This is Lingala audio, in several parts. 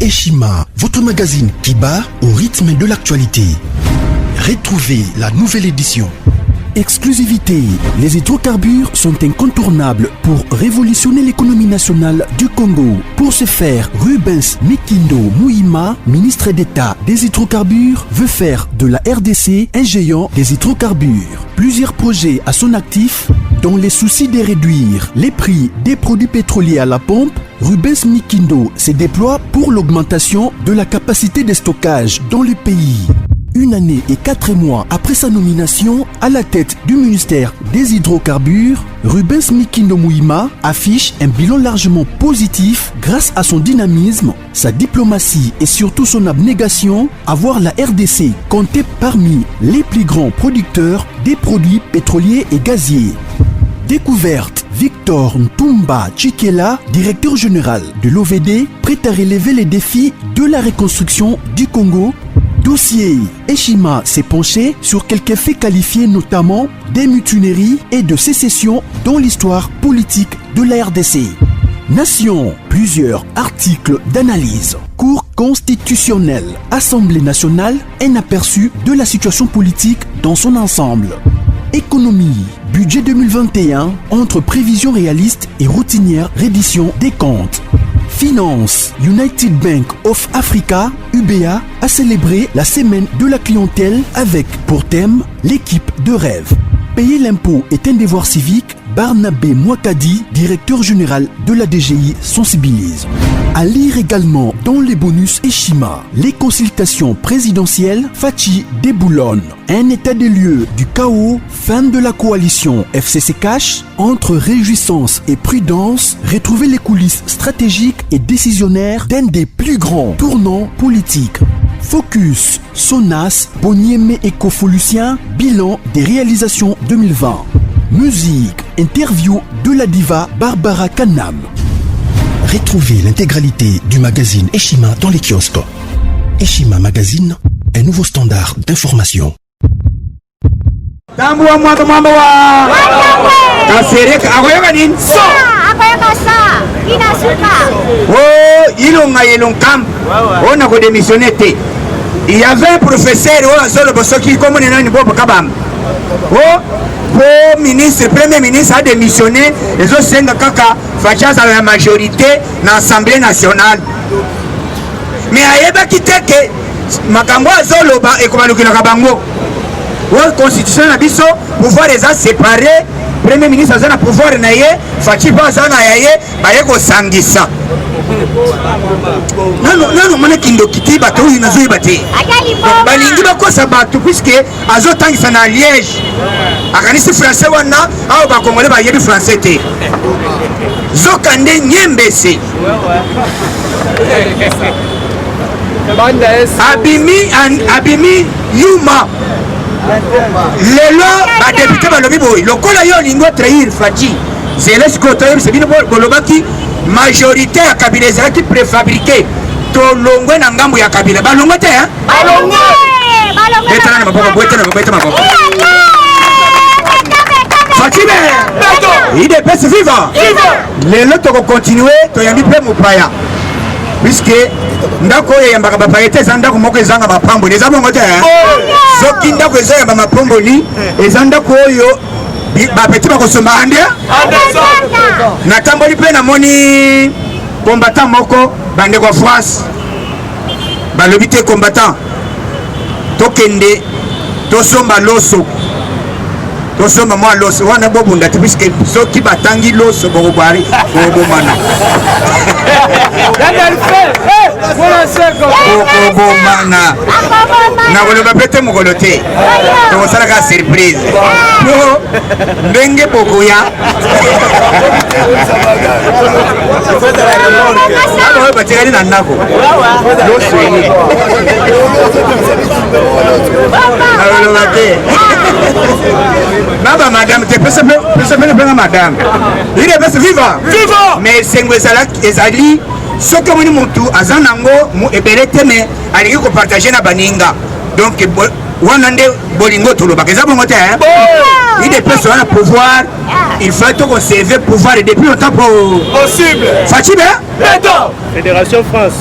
Eshima, votre magazine qui bat au rythme de l'actualité. Retrouvez la nouvelle édition. Exclusivité, les hydrocarbures sont incontournables pour révolutionner l'économie nationale du Congo. Pour ce faire, Rubens Mikindo Mouima, ministre d'État des hydrocarbures, veut faire de la RDC un géant des hydrocarbures. Plusieurs projets à son actif, dans les soucis de réduire les prix des produits pétroliers à la pompe. Rubens Mikindo se déploie pour l'augmentation de la capacité de stockage dans le pays. Une année et 4 mois après sa nomination à la tête du ministère des hydrocarbures, Rubens Mikindo Mouima affiche un bilan largement positif grâce à son dynamisme, sa diplomatie et surtout son abnégation à voir la RDC compter parmi les plus grands producteurs des produits pétroliers et gaziers. Découverte, Victor Ntumba Chikela, directeur général de l'OVD, prêt à relever les défis de la reconstruction du Congo. Dossier, Eshima s'est penché sur quelques faits qualifiés notamment des mutineries et de sécession dans l'histoire politique de la RDC. Nation, plusieurs articles d'analyse. Cour constitutionnelle, Assemblée nationale, un aperçu de la situation politique dans son ensemble. Économie, budget 2021, entre prévisions réalistes et routinières reddition des comptes. Finance, United Bank of Africa, UBA, a célébré la semaine de la clientèle avec pour thème l'équipe de rêve. Payer l'impôt est un devoir civique. Barnabé Mwakadi, directeur général de la DGI, sensibilise. À lire également dans les bonus Eshima, les consultations présidentielles Fachi déboulonne. Un état des lieux du chaos, fin de la coalition FCC Cash, entre réjouissance et prudence, retrouver les coulisses stratégiques et décisionnaires d'un des plus grands tournants politiques. Focus, Sonas, Bonieme et Kofolusien, bilan des réalisations 2020. Musique, interview de la diva Barbara Kanam. Retrouvez l'intégralité du magazine Eshima dans les kiosques. Eshima Magazine, un nouveau standard d'information. Il y avait un professeur ministre, premier ministre a démissionné, les autres 5 kaka face à la majorité dans l'Assemblée nationale. Mais ayeba kiteke makambo azoloba et comme nous bango. La constitution na biso pouvoir les a séparés, premier ministre a pouvoir na ye, fachi pas na yaye, baye ko sangisa. Non, mon kindo kiti bato ina zo ibate. Balingi bakosa bato puisque azotangisa na Liège. Akanisi français wana au ba congolais ba yebi français te. Zokande nyembese. Abimi Yuma. Lelo ba député balobi boy. Lokola yo lingo trahir Fachi. Zeles kotoyer c'est bino bolobaki majorité ya Kabila ezalaki préfabriqué. Tolongwe na ngambo ya Kabila. Balongwe te hein? Balongwe. Betana na maboko, betana na maboko. Fatime, il est best vivant. Les autres vont continuer, tu as mis plein mon paya. Puisque ndako ya mbaka bapayete zanda ko moko ezanga mapambo les abongo te soki ndako ezanga mapambo ni ezanda ko yo ba petit ba kosomba andia na tamboli pe na moni combattant moko bande ko France ba lobité combattant tokende tosomba loso tosomba moi loso wana bobunda puisque soki batangi loso bokobari bobomana bobomana na koloba pete mokolote tokosalaka surprise po ndenge bokoya oyo batikali na ndako loso nakoloba te Naba madame, tu peux se faire madame. Il est best vivant. Mais c'est que ezali ce que moni mutu azanango mu ebelete me ali ko partager na baninga. Donc wanande bolingo tolo bakeza bongo te hein. Il est personne à pouvoir, il faut to conserver pouvoir depuis longtemps possible. Fatime? Fédération France.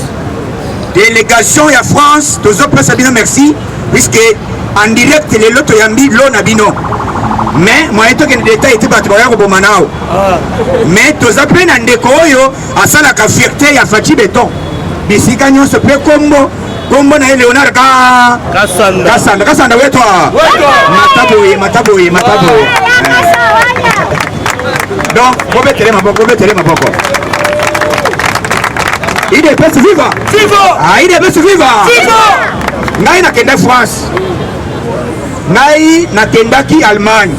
délégation ya France tozopesa bino merci puisque en direct lelo toyambi lo na bino mais moyen tokende détail ete bato baya koboma nao mais toza mpe na ndeko oyo asalaka fierté ya Faci Beton bisika nyonso mpe kombo na ye Léonard Kasanda wetwa mataboye donc bobetele maboko IDPS viva IDPS viva ngai nakenda France ngai nakendaki Allemagne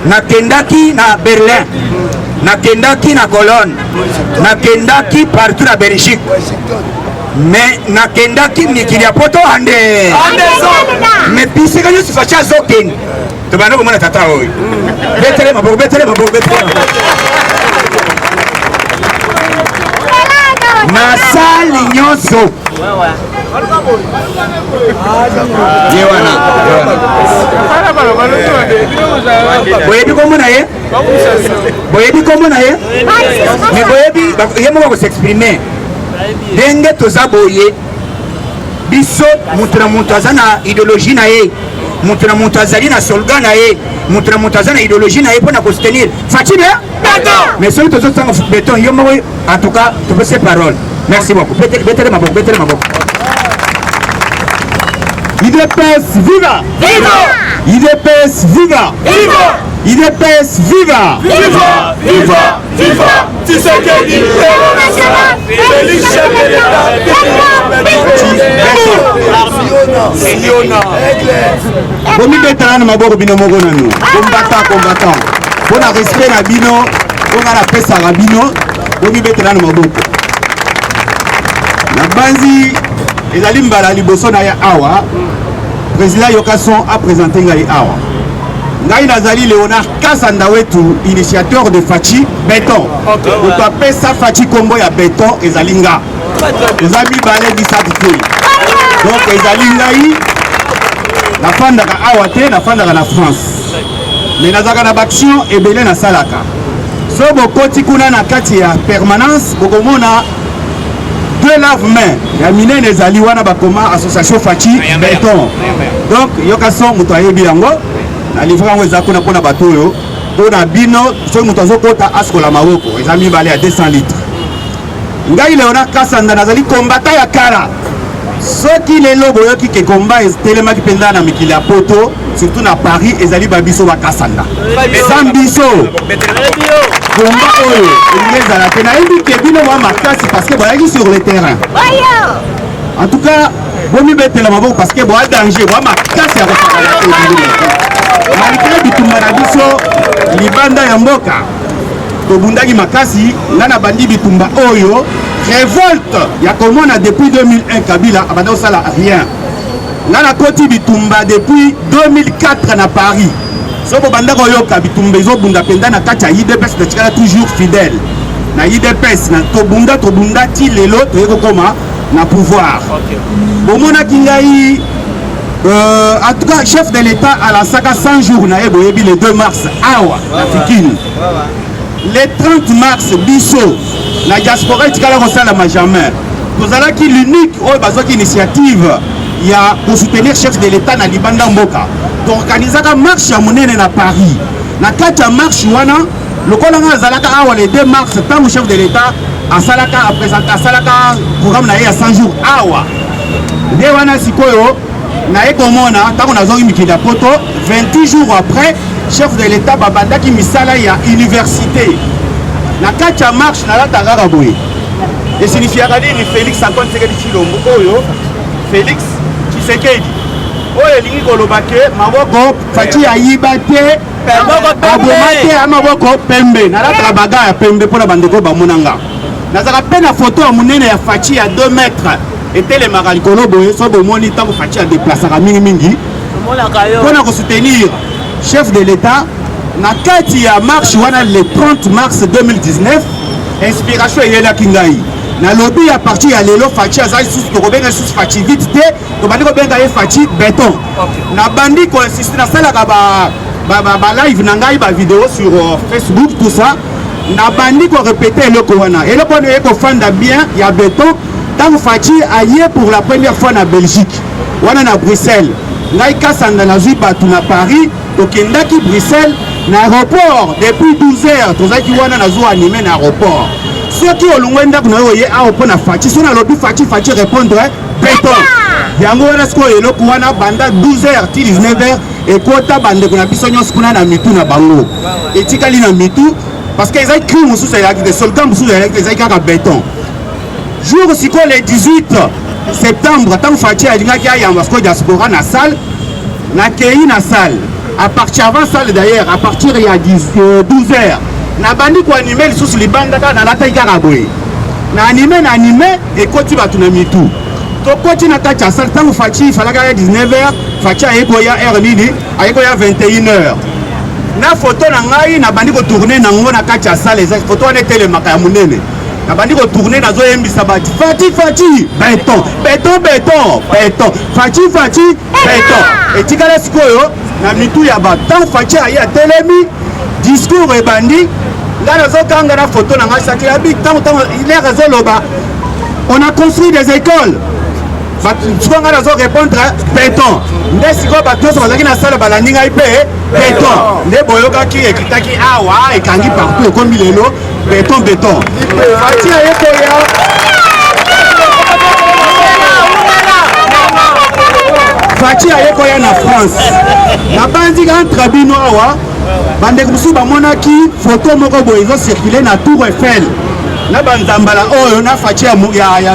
nakendaki na Berlin nakendaki na Cologne nakendaki partout na Belgique mais nakendaki mikili ya poto ande mais bisika nyonso Faci azokende tobanda komona tata oyo betele maboko nasali nyonso boyebi kombo na ye mais boyebi ye moko kosexprime ndenge toza boye biso moto na moto aza na idéologie na ye moto na moto azali na slogan na ye moto na moto aza na idéologie na ye mpona kosoutenir Faci mais soki tozotanga Beton yo moko en tout cas topese parole merci beaucoup betele maboko IDPS viva IDPS viva IDPS viva Tshisekedi bomi betala na maboko bino moko nanu combattant mpona respect na bino onga napesaka bino bomi betala na maboko na banzi ezali mbala liboso na ye awa président Yokason a présenté ngai awa ngai nazali Léonard Kasanda wetu initiateur de Faci Beton moto apesa Faci kombo ya Beton ezali nga eza mibale disati te donc ezali ngai nafandaka awa te nafandaka na France mais nazalaka na baction ebele nasalaka so bokoti kuna na kati ya permanence bokomona deux lave-mains ya minene ezali wana bakoma association Faci Beton donc Yokason moto ayebi yango na livre yango eza kuna mpona bato oyo mpona bino soki moto azokota askola maboko eza mibale ya 200 litres ngai Léonard Kasanda nazali kombata ya kala soki lelo boyoki ke komba etelemaki mpenza na mikili ya poto surtout na Paris ezali babiso bakasanda eza biso komba oyo elingi ezala te nayebi ke bino mwa makasi parce que boyaki sur le terrain en tout cas bomibetela maboko parce que boa danger boa makasi ya kosakana te malgré bitumba na biso libanda ya mboka tobundaki makasi nga na bandi bitumba oyo révolte ya komona depuis 2001 Kabila abanda osala rien nga na koti bitumba depuis 2004 na Paris so bobanda koyoka bitumba ezobunda mpenza na kati ya IDPS natikala toujours fidèle na IDPS na tobunda ti lelo toye kokoma na pouvoir bomonaki ngai en tout cas chef de l'État alasaka 100 jours na ye boyebi le 2 mars awa na Fikini le 30 mars biso la diaspora etikala kosalama jamais tozalaki l'unique oyo bazwaki initiative ya kosoutenir chef de l'État na libanda mboka toorganizaka marche ya monene na Paris na kati ya marche wana lokola nga azalaka awa le 2 mars ntango chef de l'État asalaka programme na ye ya 100 jours awa nde wana sikoyo naye komona ntango nazongi mikili ya poto 28 jours après chef de l'État babandaki misala ya université na kati ya marche nalata kaka boye esignifiaka nini Félix Antoine Tshisekedi Tshilombo oyo Félix Tshisekedi oyo elingi koloba ke maboko Faci ayiba te aboma te amaboko pembe nalataka baga ya pembe mpona bandeko bamonanga nazaka mpe na foto ya monene ya Faci ya 2 mètres etelemaka likolo boye so bomoni ntango Faci adeplasaka mingimingi mpona kosoutenir chef de l'État na kati ya marche wana le 30 mars 2019 inspiration eyelaki ngai nalobi ya parti ya lelo Faci azali susu tokobenga susu Faci vite te tobandi kobenga ye Faci Beton na bandi koinsiste nasalaka ba live na ngai ba vidéo sur Facebook tout ça na bandi ko répéter eloko wana eloko wana ye kofanda bien ya Beton Tant Fachi aillé pour la première fois en Belgique, on est à Bruxelles. Naïka Sandanazi Batou na Paris, donc il qui Bruxelles, l'aéroport depuis 12 heures, tout ça qui wana na zo animé l'aéroport. Ceux qui ont loin d'ak na yoye a opon na Fachi, sont na lobby Fachi répondre béton. Yango wana sko elo kuwana banda 12 heures ti 19 heures et kota bande kuna biso nyos kuna na mitu na bango. Et tikali na mitu parce que ils ont écrit musu ça des soldats musu ils ont écrit béton. Jour siko le 18 septembre, tant Fachi a dit qu'il y a un diaspora na salle, na kei na salle. À partir avant salle d'ailleurs, à partir il y a 12 heures, na bandi ko animer sous les bandes na la taille karaboy. Na animé et koti batu na mitu. To koti na tacha salle tant Fachi fallait qu'il y a 19 heures, Fachi a eko ya heure nini, a eko ya 21 heures. Na photo na ngai na bandi ko tourner na ngo na tacha salle, les photos on était le makaya munene. Na bandi ko tourner na zo yembisa bati Fachi béton Fachi béton et tikala sikoyo na mitu ya ba tant Fachi aya telemi discours e bandi ngana zo kanga na photo na ngasa ki abi tant il est raison loba on a construit des écoles Souvent ngana zo répondre béton ndesiko ba tozo bazaki na sala balandi ngai pe béton nde boyoka ki ekitaki awa ekangi partout comme lelo béton Fachi a Fachi a yekoya na France na bandi entre bino awa bande kusu ba monaki photo moko boye zo circuler na Tour Eiffel na banzambala oyo na Fachi ya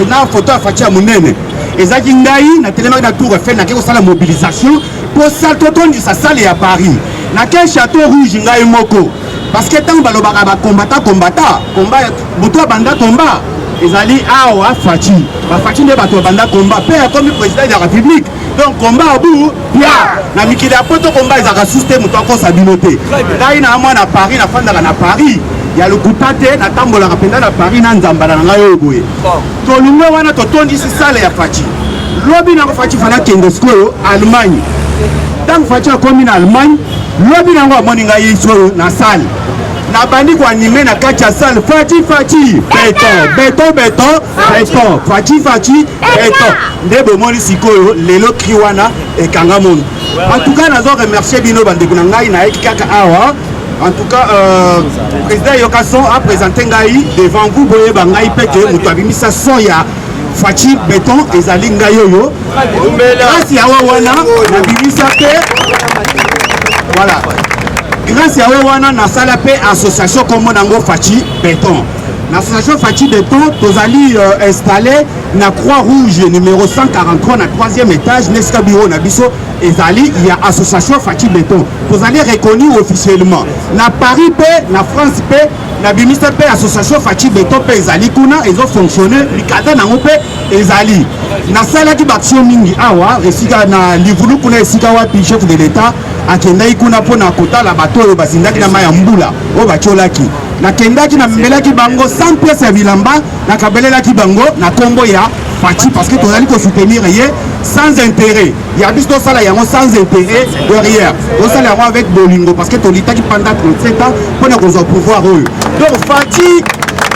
na photo ya Fachi ya munene ezaki ngai na telema na Tour Eiffel na keko sala mobilisation pour saltoton du sa salle ya Paris na quel château rouge ngai moko parce que tant balobaka ba combat buto banda combat ezali awa Fachi ba Fachi nde bato banda combat pe comme président de la République donc combat abu bien na mikili ya poto combat ezaka susté muto akosa binote ngai na mwa na Paris na fandaka na Paris ya lokutate na tambola kapenda na Paris na nzambala na ngai oboye to lungwe wana to tondi si sale ya Fachi lobi na Fachi fana kende skoyo Allemagne tant Fachi akomi na Allemagne lobi na ngo amoni ngai so na salle na bandi ko animé na kati ya salle Fachi béton Fachi béton ndebo moni sikoyo lelo kriwana e kanga mondo en tout cas nazo remercier bino bande kuna ngai na ekaka awa en tout cas président Yokason a présenté ngai devant vous boye ba ngai peke muto abimisa son ya Fachi béton ezali ngai yoyo grâce ya wana na bimisa pe voilà grâce à wana na sala pe association comme nango Fachi béton l'association Fachi béton tozali installé na Croix-Rouge numéro 143 na 3e étage neska bureau na biso ezali il y a association Fachi béton tozali reconnu officiellement na Paris pe na France pe na bimisa pe association Fachi béton pe ezali kuna ezo fonctionner likata nango pe ezali na sala ki baction mingi awa esika na livulu kuna esika wapi chef de l'état akendaki kuna pona kotala bato oyo basindaki na maya mbula oyo batiolaki nakendaki na melaki bango 100 pièces ya bilamba nakabelelaki bango na kombo ya Fachi parce que tozali kosoutenir ye sans intérêt ya biso tosala yango sans intérêt derrière tosala yango avec bolingo parce que tolitaki pendant 37 ans mpona kozwa pouvoir oyo donc Fachi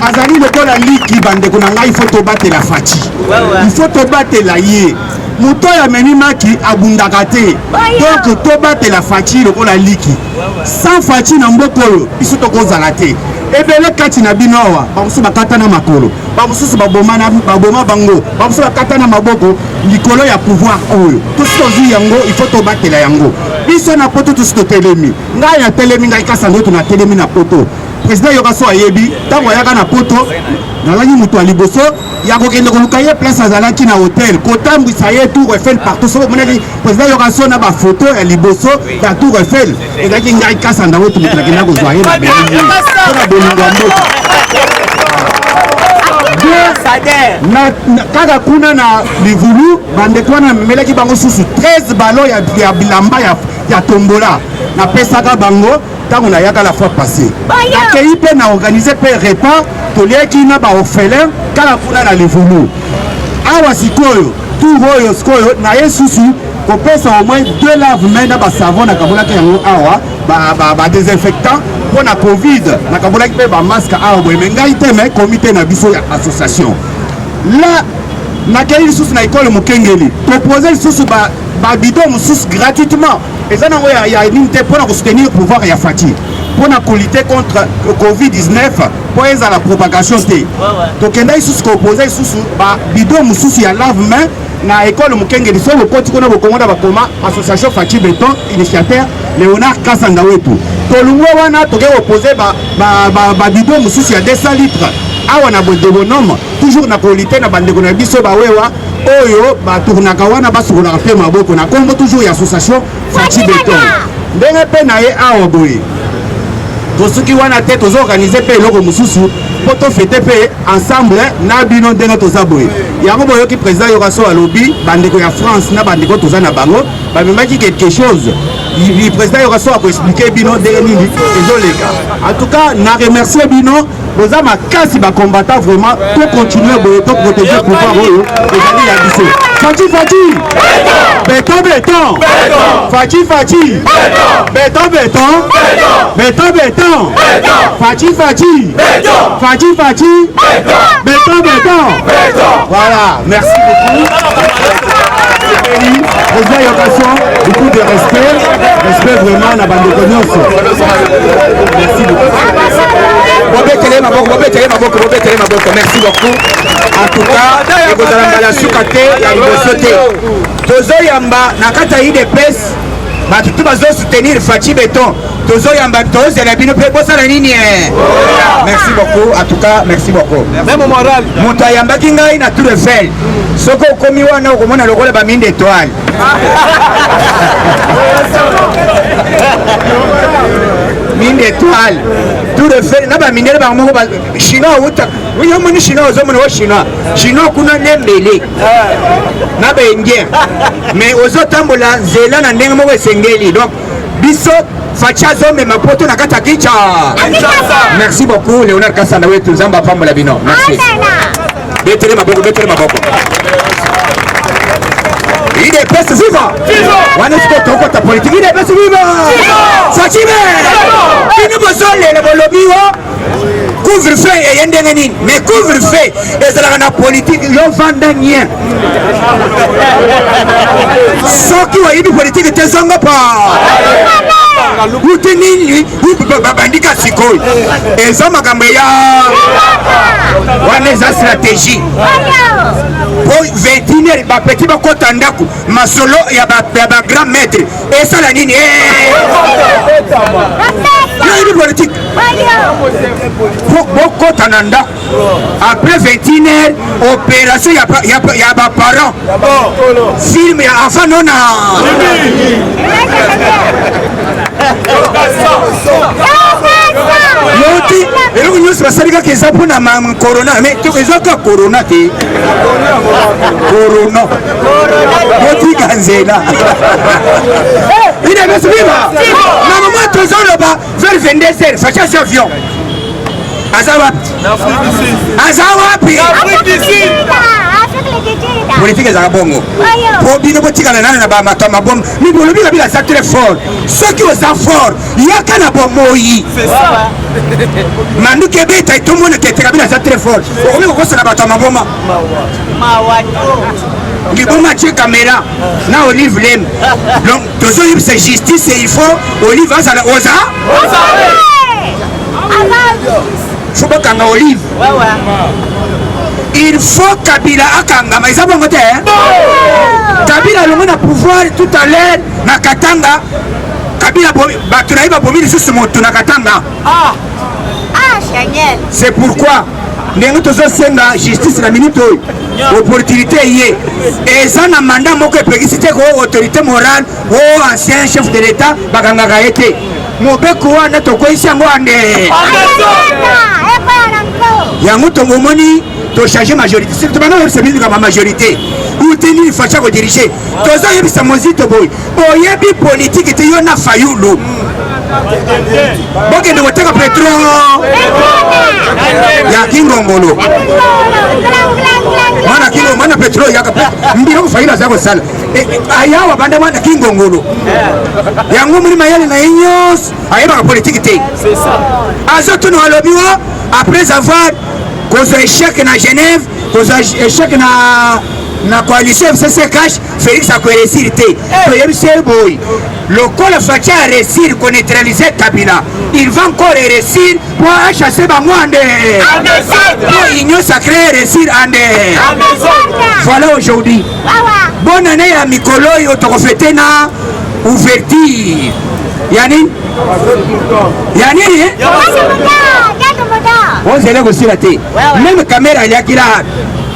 azali lokola liki bandeko na ngai il faut tobatela Fachi il faut tobatela ye moto ya menimaki abundaka te donc tobatela Fachi lokola liki sans Fachi na mboka oyo biso tokozala te ebele kati na bino awa bamosusu bakata na makolo bamosusu baboma bango bamosusu bakata na maboko likolo ya pouvoir oyo tosi tozwi yango il faut tobatela yango biso na poto tosi totelemi ngai na telemi ngai kasa ndoto na telemi na poto président Yokason ayebi ntango ayaka na poto nazalaki moto ya liboso ya kokende koluka ye place azalaki na hotel kotambwisa ye Tour Eiffel partout soki omonaki président Yokason na bafoto ya liboso ya Tour Eiffel ezalaki ngai kasa ndango tomoto nakenda kozwa ye na belingi mpona bolingo ya mboka kaka kuna na livulu bandeko wana memelaki bango susu 13 ballon ya bilamba ya tombola napesaka bango ntango nayaka la fois passé nakei mpe na organise mpe repas toliaki na baorphelin kaka kuna na livulu awa sikoyo tour oyo sikoyo na ye susu kopesa au moins 2 lave-mains na basavon nakabolaki yango awa badesinfectant mpo na covid nakabolaki mpe bamaske awa boye me ngai te me komite na biso ya association la nakei lisusu na école mokengeli proposer lisusu bidon mosusu gratuitement eza nango ya nini te mpona kosoutenir pouvoir ya Fati mpona kolite contre covid-19 mpo ezala propagation te tokenda lisusu koposer lisusu bidon mosusu ya lave main na école mokengeli so bokoti kuna bokongoda bakoma association Fati Beton initiateur Léonard Kasanga wetu tolungo wana toke opose bidon mosusu ya 200 litres awa na bonhomme toujours na kolite na bandeko na biso bawewa oyo batournaka wana basukolaka mpe maboko na kombo toujours ya association Fati Beton ndenge mpe na ye awa boye tosuki wana te tozoorganize mpe eloko mosusu mpo tofete mpe ensemble na bino ndenge toza boye yango boyoki président yokaso alobi bandeko ya France na bandeko toza na bango bamemaki quelque chose président yokaso akoexplike bino ndenge nini ezoleka en tout cas na remercie bino boza makasi bacombattant vraiment to continuer boye to protéger pouvoir oyo ezali ya biso Fati Beton Fati Beton Fati Beton voilà merci beaucoup président Yokaso beaucoup de respect vraiment na bandeko nyonso merci beaucoup bobetele maboko merci beaucoup en tout cas ekozala mbala suka te ya liboso te tozoyamba na kati ya IDPS bato tu bazosoutenir Fati Beton tozoyamba tozela bino mpe bosala nini merci beaucoup en tout cas merci beaucoup moto ayambaki ngai na Tour Eiffel soki okomi wana okomona lokola bamine d'étoile mine d'étoile Tour Eiffel na baminere bango moko chinois wuta oyomoni chinois ozomona wo chinois kuna nembele na baindien mais ozotambola nzela na ndenge moko esengeli donc biso Fati azomema poto na kati ya kicha merci beaucoup Léonard Kasanda wetu nzambe apambola bino merci betele maboko IDPS viva wana siko tokota politique IDPS viva Fati bino bozolele bolobiwo couvre-feu eyendenge nini mais couvre-feu ezalaka na politique yo vanda nien soki wayibi politique te zongo pa ute nini babandika sikoyo eza makambo ya wana eza stratégie po 21h bapeti bakota ndako masolo ya bagrand maître esala nini yoyibi politique bokota na ndako après 21h opération ya baparent film ya enfant nona yoti eloko nyonso basalikaka eza mpona corona mais ezaka corona te corona yotika nzela IDPS viva na moma tozoloba vers 22h Fati avion aza wapi politique ezaka bongo po bino botikana nano na bamato mabomo mibolobika bila za très fort soki oza fort yaka na bomoi manduki ebeta etomona keteka bila za très fort okomi kokosana bato ya maboma liboma tie caméra na Olive lem donc tozoyebisa justice il faut Olive azala oza faut bakanga Olive il faut Kabila akangama eza bongo te Kabila alongo na pouvoir tout à l'heure na Katanga Kabila bato na ye babomi lisusu moto na Katanga c'est pourquoi ndenge tozosenga justice na minute oyo opportunité ye eza na mandat moko epekisi te ko autorité morale o ancien chef de l'état bakangaka ye te mobeko wana tokoyisi yango ande yango tongomoni tochange majorité surtout bana osebilika ma majorité uteni Fati kodiriger tozoyebisa mozito boy oyebi politique te yo na fayulu bokende koteka petro ya kingongolo mana petro yaka mbiro kufayila zako sala ayawa banda mwana kingongolo yango muri mayele na inyos ayeba politique te azotuno alobiwa après avoir kozwa échec na Genève, kozwa échec na coalition FCC cash, Félix a réussir té. Le col Fatia a réussi pour neutraliser Kabila. Il va encore réussir pour chasser Bamouande. Pour l'Union sacrée réussir Ande. Voilà aujourd'hui. Bonne année à Mikolo et au Torofete na ouverture. Yani? On s'est là aussi la té. Même caméra il y a qui là.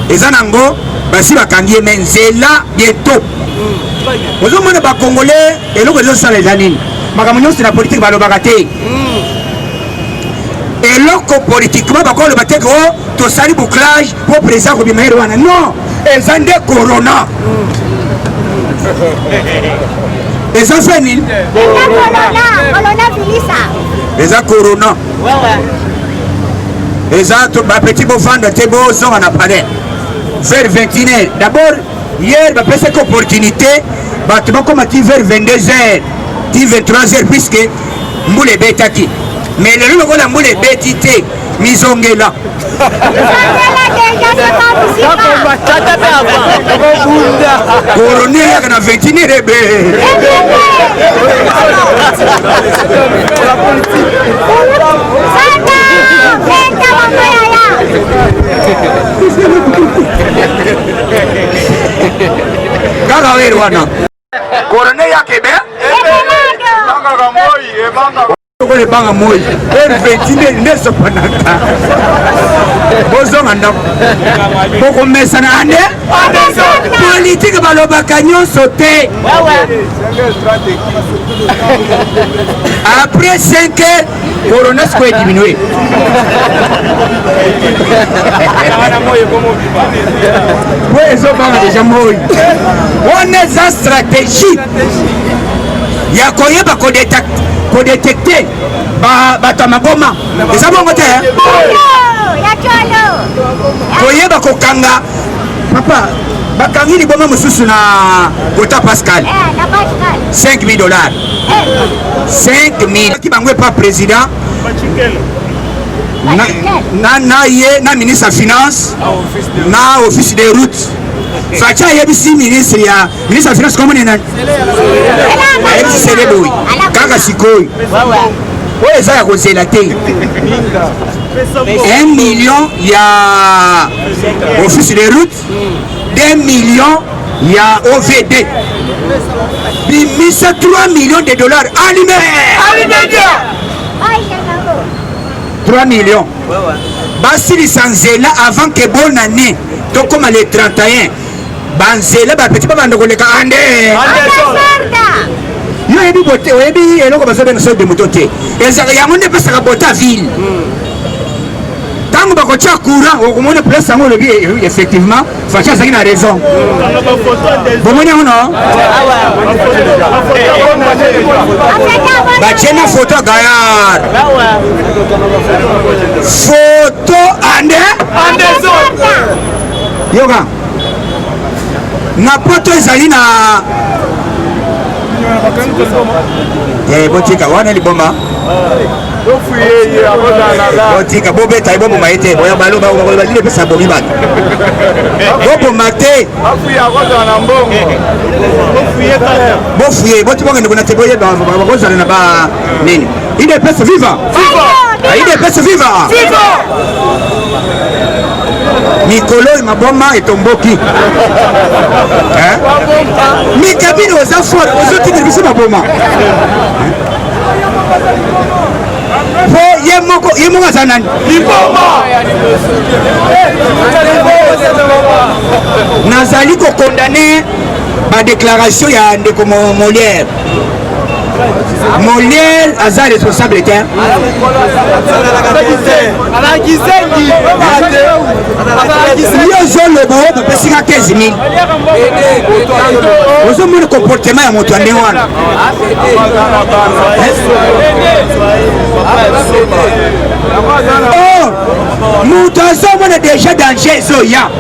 Et Zanango. Basi bakangie menzela bientôt. Ozo mona ba congolais et loko zo sala zanini. Makamunyo c'est la politique ba lobaka te. Et loko politiquement ba ko lobaka ko to sali bouclage pour président ko bimero wana. Non, ezande corona. Eza feni. Corona vilisa. Eza corona. Eza to ba petit bo vendre te bo zo na palais. Vers 21h. D'abord, hier, je vais cette opportunité, je vais commencer vers 22h, 23h, puisque Mboule Betaki. Mais le jour où la Mboule Betité, Misongela. Coroné, il y a 21h. Kaka wewe wana. Korone yake be? Banga moi, banga. Banga moi. Vervetine ndeso panaka. Bozo nganda. Boko mesana ande? Politique baloba kanyon sauté. Après 5 heures, Corona square diminué. Oui, ils ont déjà mouru. On est en stratégie. Il y a quoi pour détecter Batamagoma. Et ça va monter. Koyeba kokanga. Papa, bakangi liboma mususu na Kota Pascal. 5 000 $. 5 000. Qui bangwe pas président. Na ministre de finance, na office des routes. Facha yebisi ministre de finance comme on est. Yebisi Seleboui. Kaka Sikoi. Ouais, ça a causé la tête. 1 million, il y a office des routes. 2 millions, il y a OVD. Il mise 3 millions de $. Allumé. 3 millions. Basili Sanzela avant que bonne année. Donc comme les 31. Banzela, petit pas de collecter. Ande. Yo ebi bote, ebi eloko basobe na de motote. Ezaka yango ne pesa ka bota ville. Tango bako tia courant, o komona place yango lebi effectivement, Facha zaki na raison. Bomoni ono? Ba chena photo gayar. Photo ande zone. Yoga. Na poto ezali na botika wana liboma botika bobeta ibomo maite boya baloba balile pesa bomi bato bobo mate bofuye botimonga ndiko na teboye bakozana na ba nini ide pesa viva ide pesa viva Mikolo maboma etomboki. Mikabini oza fort, ozoti de maboma. Po yemoko zanani. Liboma. Nazali ko condamner ba déclaration ya ndeko Molière. Molière aza responsable te. Yo le bo pesika 15 000. Ozo mon comportement ya moto ande wana. Oh, moto azo mona déjà danger zoya.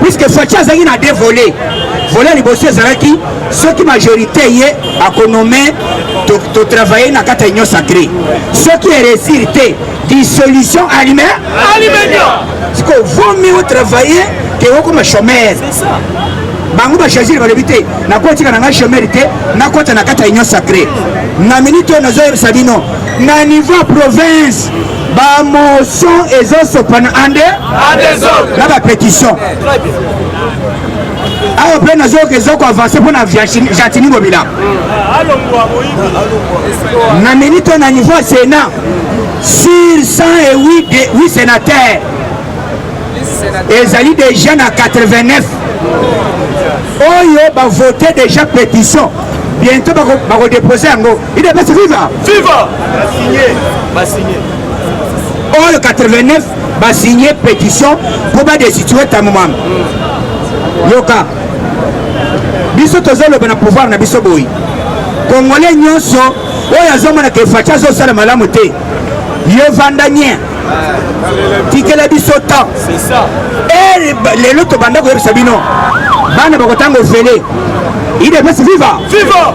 Puisque Facha zaki na dévolé. Voler les bossiers zaraki, ceux qui majorité y a connommé tu travailles dans la union sacrée. Ce qui est résulté, dissolution alimentaire. Parce que vaut mieux travailler que vous comme chômeur. C'est ça. Bango ba choisir ba lebité na ko tika na chômérité na ko ta na kata union sacrée na minute na zo sabino na niveau province ba motion ezo pana ande na ba pétition awa pe na zo ke zo ko avancer pour na jatini bobila na minute na niveau sénat sur 108 sénateurs ezali déjà na 89 oyo va voter déjà pétition bientôt va déposer yango il est pas viva va signer oyo 89 va signer pétition pour ba destituer ta maman yoka biso tozoloba na pouvoir na biso boyi congolais nyonso oyo azomona ke facha azosala malamu te ye vandanyien tikela biso temps c'est ça et lelo tobanda koyebisa bino bana bakotanga ofele il est pas viva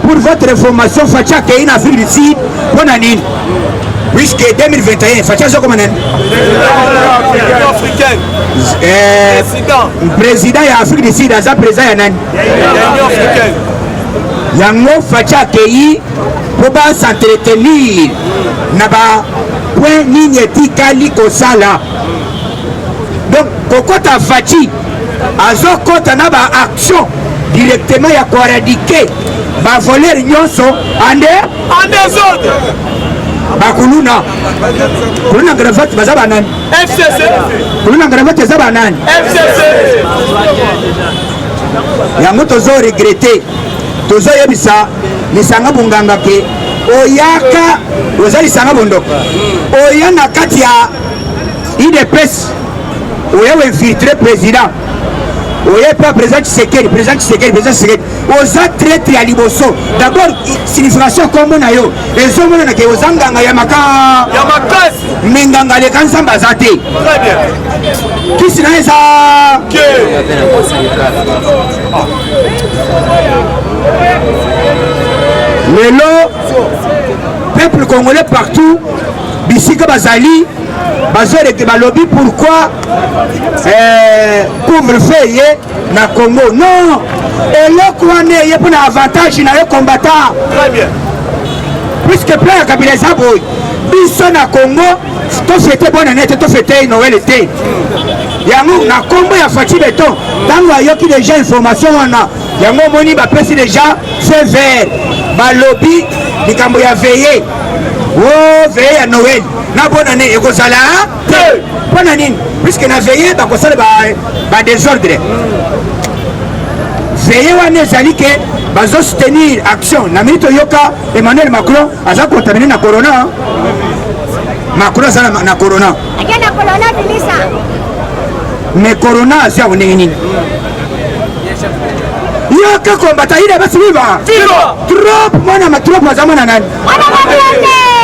pour votre information facha ke ina Afrique du Sud pona nini puisque 2021 facha zo comme nani président ya Afrique du Sud aza président ya nani yango facha ke po ba s'entretenir na ba point nini etikali kosala donc kokota fachi azokota na ba action directement ya koéradiquer ba voler nyonso ande zone bakuluna kuluna gravate baza banani FCC kuluna gravate za banani FCC yango tozo regretter tozo yebisa lisanga bunganga ke oyaka ozali sanga bondo oya na kati ya IDPS oya infiltrer président oya pas président Tshisekedi oza traître ya liboso d'abord signification kombo na yo ezomona na ke ozanganga ya makasi menganga le kanzamba zate très bien kisi na eza lelo peuple congolais partout bisika bazali bazoreke balobi pourquoi couvre-feu ye na Congo non eloko wana ye mpona avantage na yo combattant très bien puisque plan ya kabila eza boye biso na Congo tofete bonne année te tofete Noël te yango na kombo ya Fachi Beton ntango ayoki déjà information wana yango omoni bapesi déjà feu vert balobi likambo ya veye veye ya Noël na bonne année ekozala te mpona nini puisque na veye bakosala ba désordre veye wana ezali ke bazosoutenir action na minute oyoka Emmanuel Macron aza contamine na corona Macron aza na corona mais corona aza ndenge nini yoka kombata ile basi viva trop mwana matrop azamana nani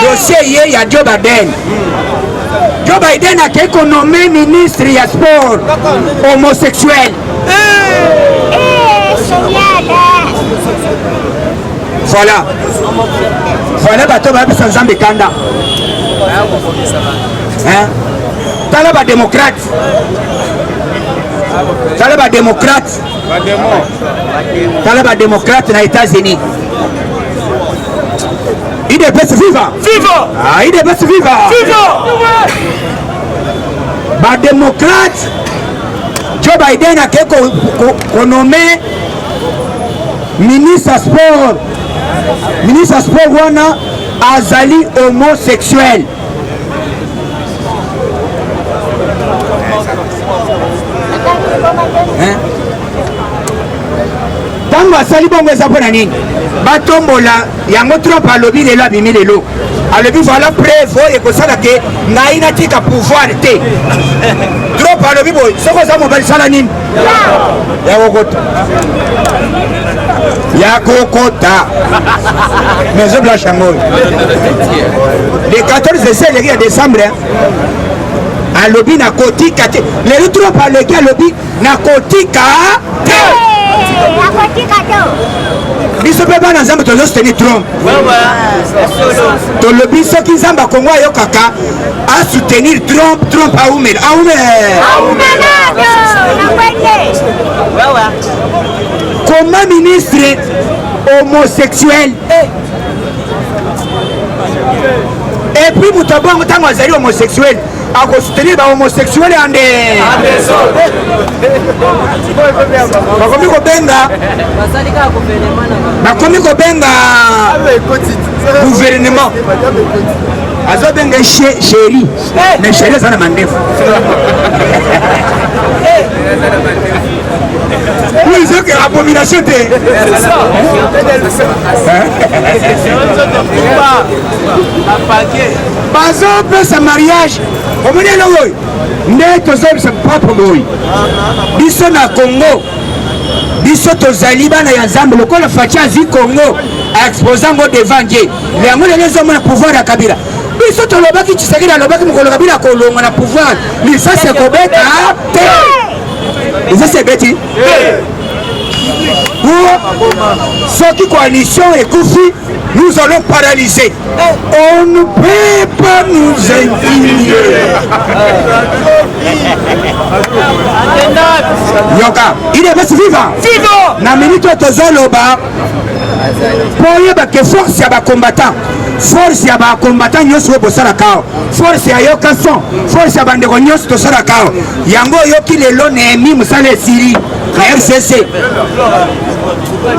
dossier ye ya Joe Biden a été nommé ministre ya sport homosexuel voilà bato babisa nzambe kanda tala badémocrate na États-Unis IDPS viva IDPS viva badémocrate Joe Biden a été nommé ministre sport wana azali homosexuel ntango asali bongo eza mpona nini batombola yango trop alobi lelo abimi lelo alobi voilà preuve oyo ekosala ke ngai natika pouvoir te trop alobi boye soki oza mobali sala nini ya kokota mais ezoblanche yango oyo le 14 seleki ya décembre alobi nakotika te lelo trop aloki alobi nakotika te biso mpe bana nzambe tozosoutenir Trump tolobi soki nzambe akongo ayokaka asoutenir Trump aumela comment ministre homosexuel et puis moto abongo ntango azali homosexuel akosoutenir bahomosexuel ande bakomi kobenga gouvernement azobenga chéri mais chéri eza na mandefu oizoke abomination te bazopesa mariage omoni elongo oyo nde tozobisa propre boyi biso na Congo biso tozali bana ya nzambe lokola faci azwi Congo aexposango devant Dieu yango lelo ezomona pouvoir ya Kabila biso tolobaki Tshisekedi alobaki mokolo Kabila kolonga na pouvoir lisasi ekobeta te lisasi ebeti soki coalition ekufi nous allons paralyser. On ne peut pas nous indigner. Yoka, il est vivant. Vivant. Na minute tozoloba. Pour y avoir que force ya ba combattant. Force ya ba combattant nyonso bo sala kao. Force ya yoka son. Force ya bande nyonso to sala kao. Yango yoki lelo Nehemi musale Siri. RCC.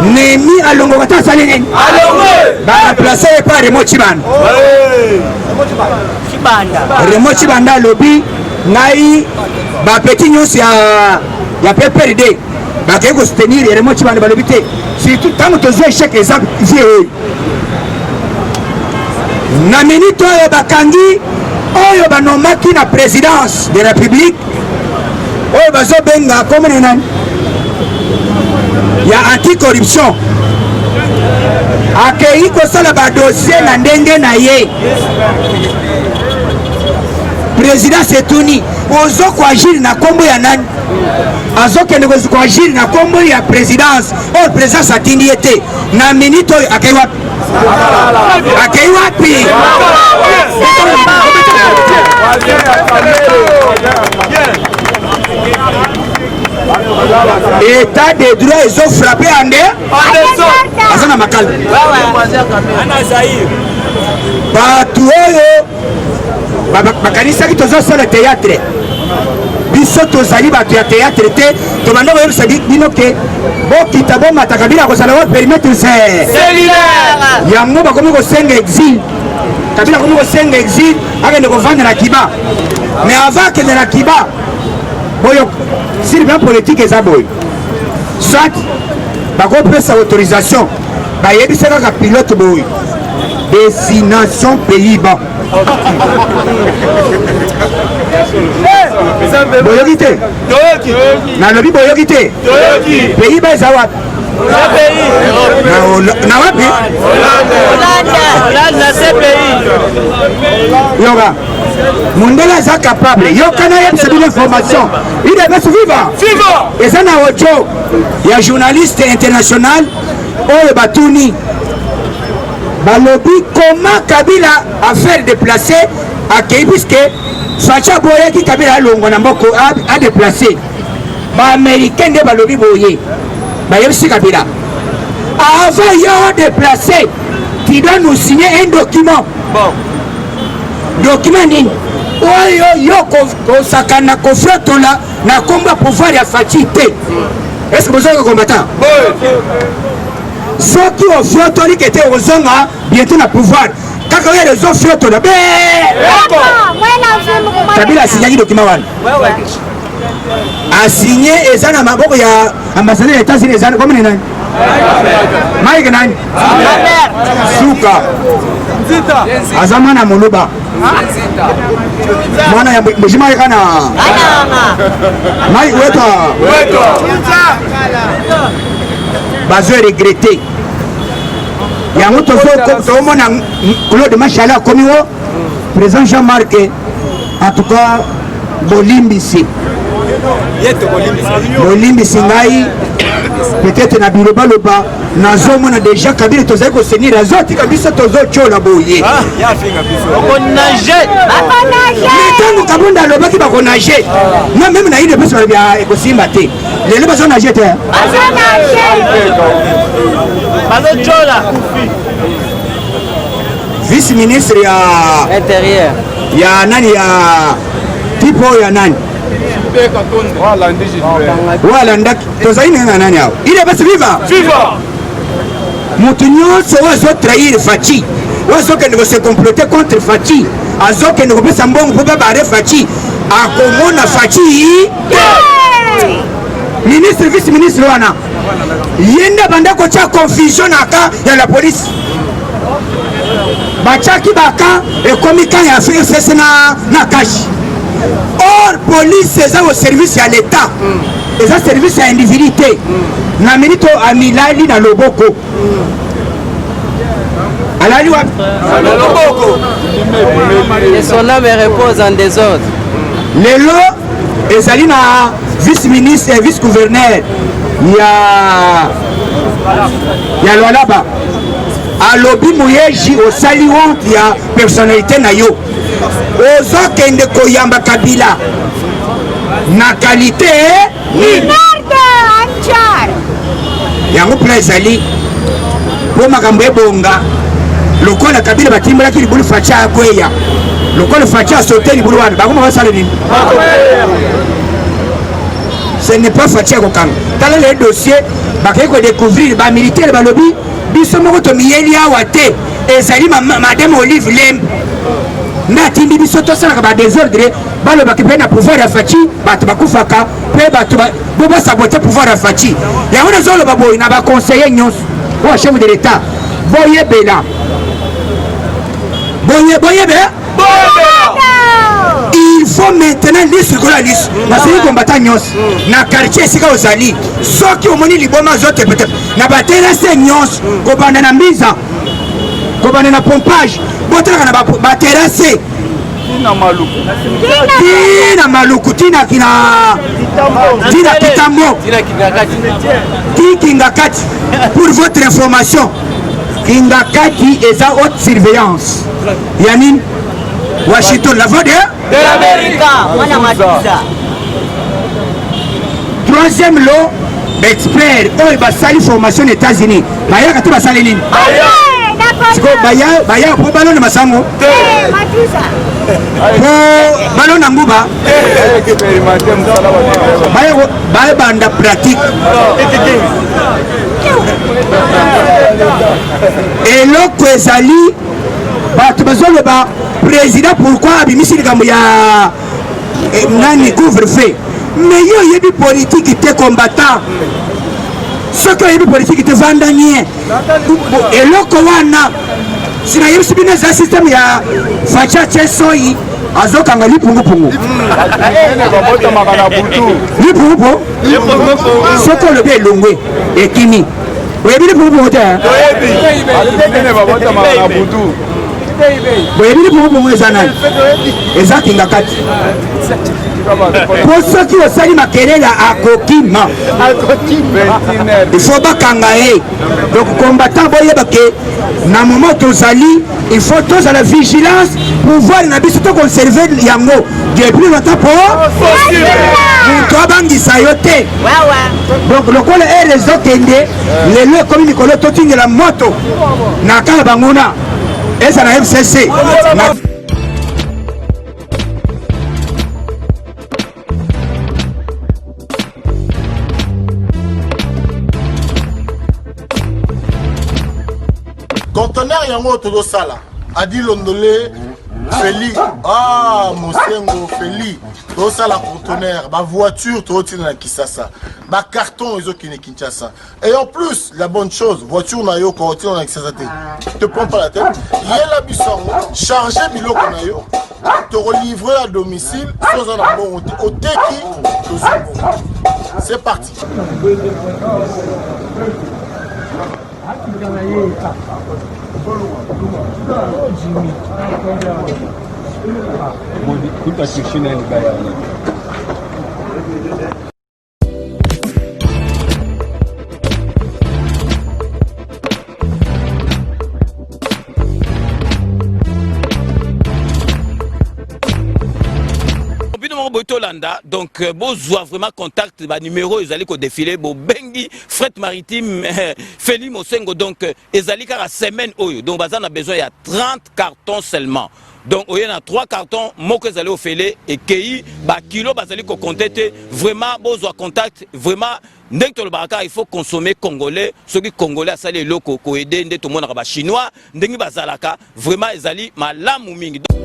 Nehemi alongo kata sale nini? Ba placer par Remo Chibanda. Remo Chibanda lobby ngai ba petit nyonso ya PPRD. Ba ke ko soutenir Remo Chibanda ba lobby te. Surtout tant que tu échec exemple vieux. Na minute oyo bakangi oyo banomaki na présidence de la République oyo bazobenga comme nani ya anti-corruption akei kosala badossier na ndenge na ye président setuni ozo koagir na kombo ya nani azokende koagir na kombo ya présidence oyo présidence atindi ye te na minute oyo akei wapi akei wapi état de droit ils ont frappé en deux azana makala batu oyo bakanisaki tozosala théâtre biso tozali bato ya théâtre te tobanda koyebisa bino ke bokita bomata Kabila kozala wa périmètre cellulaire yango bakomi kosenga exil Kabila akomi kosenga exil akende kovanda na Kiba mais avant akende na Kiba boyo sur le plan politique eza boyo soit bakopesa autorisation bayebisa kaka pilote boyo destination Pays-Bas boyoki te nalobi boyoki te Pays-Bas eza wapi na wapi yoka mondele aza capable yokana yebisa bino information il est vivant eza na audio ya journaliste international oyo batuni balobi comment Kabila a fait déplacer akei puisque facha boyeki Kabila alongo na mboko a déplacer baaméricain nde balobi boye bayebisi Kabila avant yo déplacer tu dois nous signer un document document nini oyo yo kosakana kofrotola na komba pouvoir ya faci te est-ce que bozoka combattant soki ofrotoli kete ozonga bientôt na pouvoir kaka oyo ezofrotola Kabila asignaki document wana asigné eza na maboko ya ambassadeur ya États-Unis eza comme nani Mike nani suka aza mwana moluba mwana ya mujima kana Mike weto bazo regretter yango tozomona Claude Machala komi wo président Jean-Marc en tout cas bolimbisi ngai peut-être na biloba loba nazomona déjà kabila tozali kosenir azotika biso tozochola boye ntango kabunda alobaki bakonage na meme na ine biso balobia ekosimba te lelo bazonage te vice ministre ya intérieur ya nani ya tipo ya nani walandaki tozali nanga nani awo ile basi viva moto nyonso oyo azotrahir faci oyo azokende kose complote contre faci azokende kopesa mbongo mpo babare faci akomona faci ministre vice ministre wana ye nde banda kotya confusion na ka ya la police batiaki baka ekomi ka ya fese na kashi or police eza au service ya l'état eza service ya individu te na minito amilali na loboko alali wapi et son âme repose en désordre lelo ezali na vice ministre et vice gouverneur ya Lualaba alobi moyeji osali honte ya personnalité na yo ozokende koyamba Kabila na qualité yango mpona ezali mpo makambo ebonga lokola Kabila batimbolaki libulu faci akweya lokola faci asote libulu wana bakoma basala nini ce n'est pas faci akokanga tala le dossier bakei kodécouvrir bamilitaire balobi biso moko tomiyeli awa te ezali madame Olive Lembe natindi biso tosalaka badésordre balobaki mpe na pouvoir ya faci bato bakufaka mpe bato bo basabote pouvoir ya faci yango nazoloba boye na baconseiller nyonso oyo chef de l'état boyebela il faut maintenant lisu likola lisu basili kombata nyonso na quartier esika ozali soki omoni liboma azotepete na baterase nyonso kobanda na mbiza kobanda na pompage botalaka na baterase tina maluku tina kitambo kingakati pour votre information kingakati eza haute surveillance yanini Washington la voix de l'Amérique. Troisième lot d'experts oyo basali formation aux États-Unis bayaka te basali nini siko baya po balona masango po balona nguba baya banda pratique eloko ezali bato bazoloba président pourquoi abimisi likambo ya nani couvre-feu mais yo yebi politique te combattant soki oyebi politique te vandanie eloko wana sinayebisi bino eza systeme ya facia chesoi azokanga lipungupungu lipungupu soki olobi elongwe ekini oyebi lipungupungu te boyebi lipungupungu eza nani eza kingakati po soki osali makelele akokima ifo bakanga ye donc combattant boyeba ke na moment tozali il faut tozala vigilance pouvoir na biso toconserve yango depuis longtemps po moto abangisa yo te donc lokola ere ezokende lelo ekomi mikolo totingela moto na kala banguna eza na FCC conteneur yango tozo sala adi londole Feli Mosengo Feli tozo sala conteneur ba voiture tozo tina na Kisasa ba carton ezokine Kinshasa et en plus la bonne chose voiture na yo ko tina na Kisasa te prends pas la tête yela bisango charger biloko na yo te relivrer à domicile sans un bon oteki c'est parti. landa donc bozwa vraiment contact ba numéro ezali ko défiler bo bengi fret maritime Feli Mosengo donc ezali kaka semaine oyo donc baza na besoin ya 30 cartons seulement. Donc il y a 3 cartons moko ezali ofele et kei ba kilo bazali ko compter vraiment bozwa contact vraiment ndenge to le baraka il faut consommer congolais ceux qui congolais asali loko ko aider ndé to mona ba chinois ndenge bazalaka vraiment ezali malamu mingi.